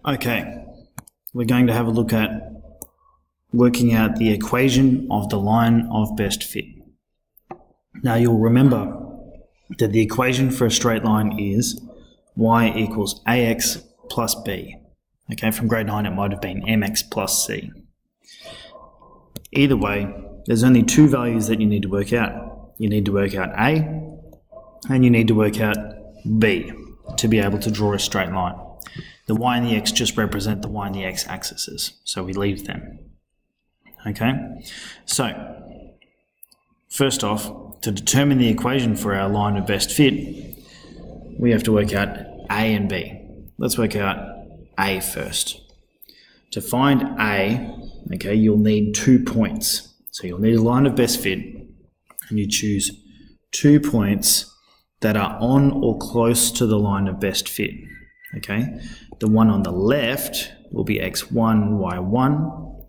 Okay, we're going to have a look at working out the equation of the line of best fit. Now you'll remember that the equation for a straight line is y equals ax plus b. Okay, from grade 9 it might have been mx plus c. Either way, there's only two values that you need to work out. You need to work out a and you need to work out b to be able to draw a straight line. The y and the x just represent the y and the x axes, so we leave them. Okay, so first off, to determine the equation for our line of best fit, we have to work out a and b. Let's work out a first. To find a, okay, you'll need 2 points. So you'll need a line of best fit, and you choose 2 points that are on or close to the line of best fit. Okay, the one on the left will be x1, y1,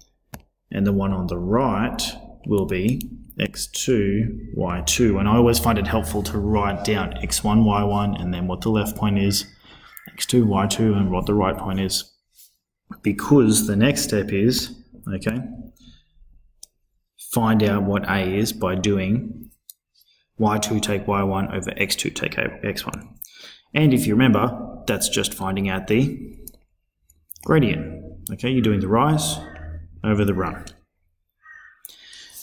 and the one on the right will be x2, y2. And I always find it helpful to write down x1, y1, and then what the left point is, x2, y2, and what the right point is. Because the next step is, okay, find out what a is by doing y2 take y1 over x2 take x1. And if you remember, that's just finding out the gradient. Okay, you're doing the rise over the run.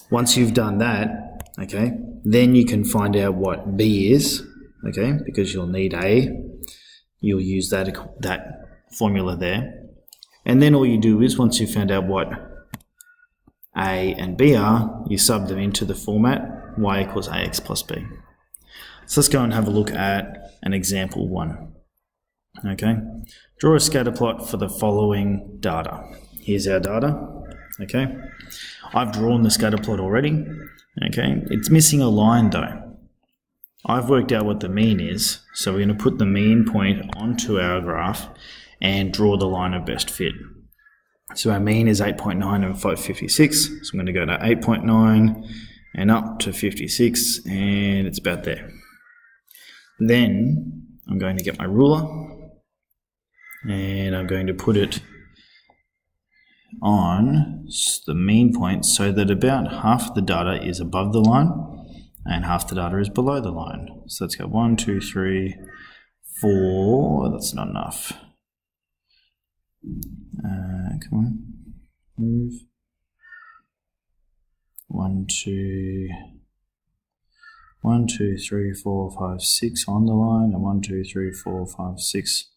Once you've done that, okay, then you can find out what b is, okay, because you'll need a. You'll use that formula there. And then all you do is, once you've found out what a and b are, you sub them into the format y equals ax plus b. So let's go and have a look at an example 1. Okay, draw a scatter plot for the following data. Here's our data. Okay, I've drawn the scatter plot already. Okay, it's missing a line though. I've worked out what the mean is, so we're going to put the mean point onto our graph and draw the line of best fit. So our mean is 8.9 and 556, so I'm going to go to 8.9 and up to 56, and it's about there. Then I'm going to get my ruler and I'm going to put it on the mean point so that about half the data is above the line and half the data is below the line. So let's go 1, 2, 3, 4. That's not enough. Come on, move. 1, 2, 3, 4, 5, 6 on the line, and 1, 2, 3, 4, 5, 6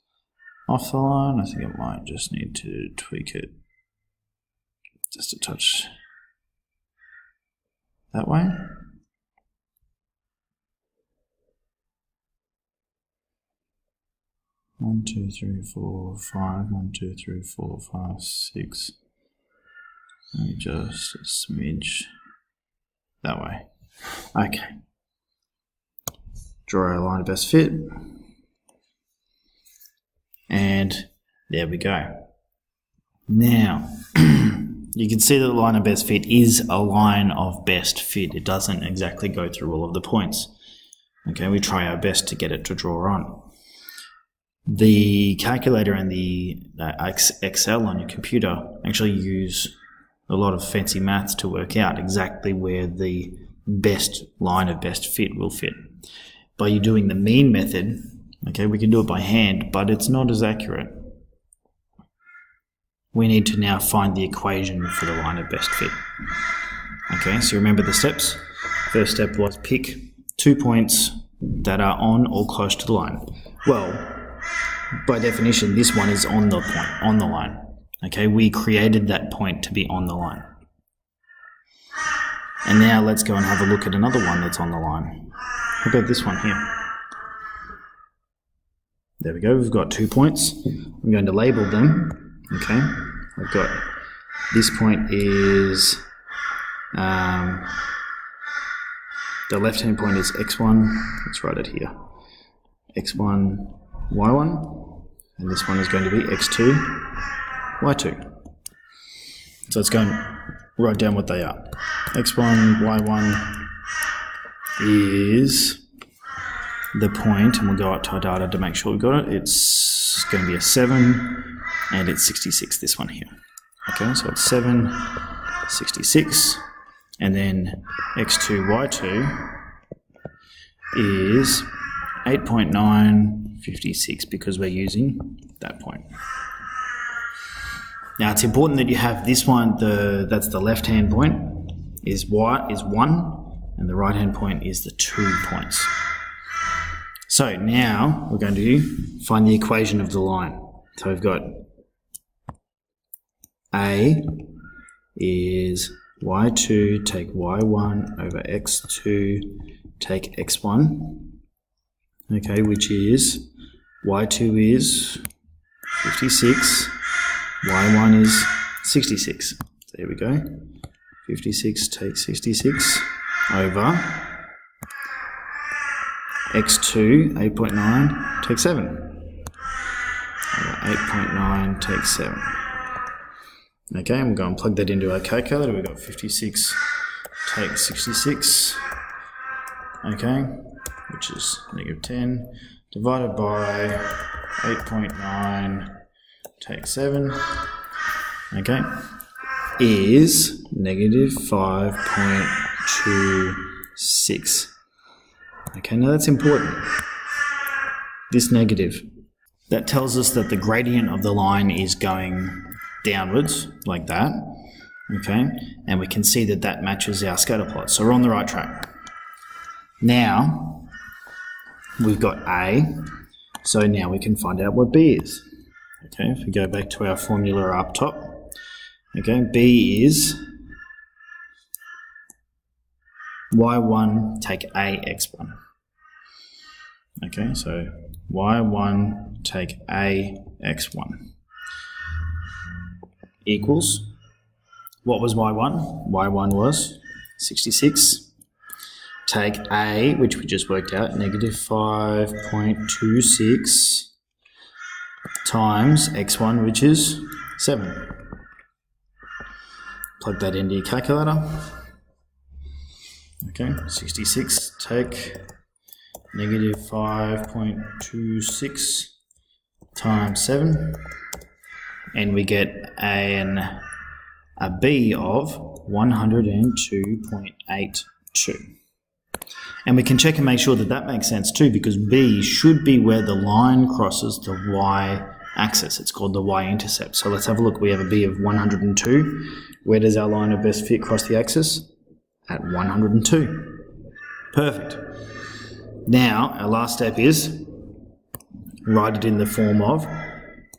off the line. I think I might just need to tweak it just a touch that way. One, 2, 3, 4, 5. 1, 2, 3, 4, 5, 6. Maybe just a smidge that way. Okay. Draw our line of best fit. And there we go. Now, you can see that the line of best fit is a line of best fit. It doesn't exactly go through all of the points. Okay, we try our best to get it to draw on. The calculator and the Excel on your computer actually use a lot of fancy maths to work out exactly where the best line of best fit will fit. By you doing the mean method, okay, we can do it by hand, but it's not as accurate. We need to now find the equation for the line of best fit. Okay, so remember the steps. First step was pick 2 points that are on or close to the line. Well, by definition, this one is on the point, on the line. Okay, we created that point to be on the line. And now let's go and have a look at another one that's on the line. How about this one here? There we go, we've got 2 points. I'm going to label them. Okay, I've got, this point is, the left-hand point is x1, let's write it here, x1, y1, and this one is going to be x2, y2. So let's go and write down what they are. x1, y1 is the point, and we'll go up to our data to make sure we got it. It's going to be a 7, and it's 66, this one here. Okay, so it's 7, 66, and then x2, y2 is 8.9, 56, because we're using that point. Now it's important that you have this one, that's the left-hand point, is 1, and the right-hand point is the 2 points. So now we're going to find the equation of the line. So we've got A is y2 take y1 over x2 take x1, okay, which is y2 is 56, y1 is 66. There we go. 56 take 66 over x2, 8.9 take 7. Over 8.9 take 7. Okay, and we'll go and plug that into our calculator. We've got 56 take 66, okay, which is -10, divided by 8.9 take 7, okay, is -5.26. Okay, now that's important. This negative, that tells us that the gradient of the line is going downwards, like that, okay, and we can see that that matches our scatter plot, so we're on the right track. Now, we've got A, so now we can find out what B is. Okay, if we go back to our formula up top, okay, B is y1 take A x1. Okay, so y1 take A x1 equals, what was y1? Y1 was 66. Take A, which we just worked out, -5.26 times x1, which is 7. Plug that into your calculator. Okay, 66 take -5.26 times 7, and we get a B of 102.82. And we can check and make sure that that makes sense too, because B should be where the line crosses the y-axis. It's called the y-intercept. So let's have a look. We have a B of 102. Where does our line of best fit cross the axis? At 102. Perfect. Now, our last step is write it in the form of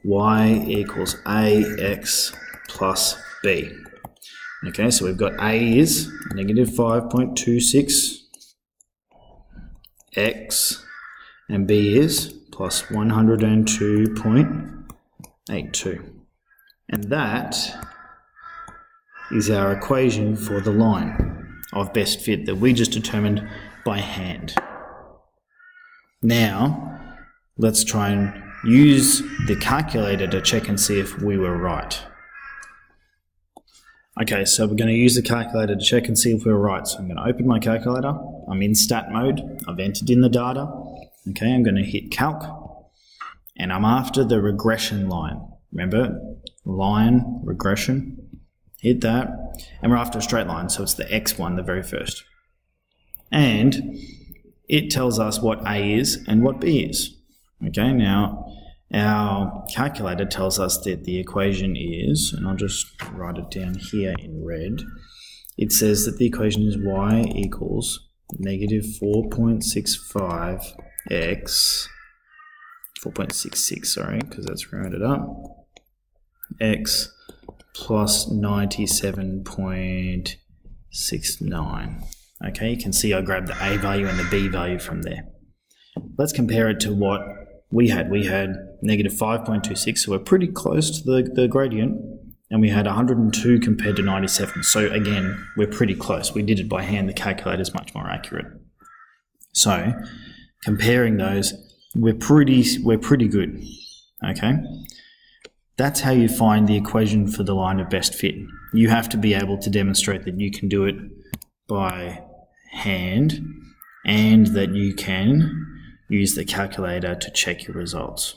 y equals AX plus B. Okay, so we've got A is -5.26 X, and B is plus 102.82. And that is our equation for the line of best fit that we just determined by hand. Now, let's try and use the calculator to check and see if we were right. Okay, so we're going to use the calculator to check and see if we're right. So I'm going to open my calculator. I'm in stat mode. I've entered in the data. Okay, I'm going to hit calc, and I'm after the regression line. Remember, line, regression, hit that, and we're after a straight line, so it's the x1, the very first. And it tells us what A is and what B is. Okay, now our calculator tells us that the equation is, and I'll just write it down here in red, it says that the equation is y equals -4.65 x, 4.66, sorry, because that's rounded up, x plus 97.69. Okay, you can see I grabbed the A value and the B value from there. Let's compare it to what we had. We had -5.26, so we're pretty close to the gradient, and we had 102 compared to 97. So again, we're pretty close. We did it by hand. The calculator is much more accurate. So comparing those, we're pretty good. Okay, that's how you find the equation for the line of best fit. You have to be able to demonstrate that you can do it by hand and that you can use the calculator to check your results.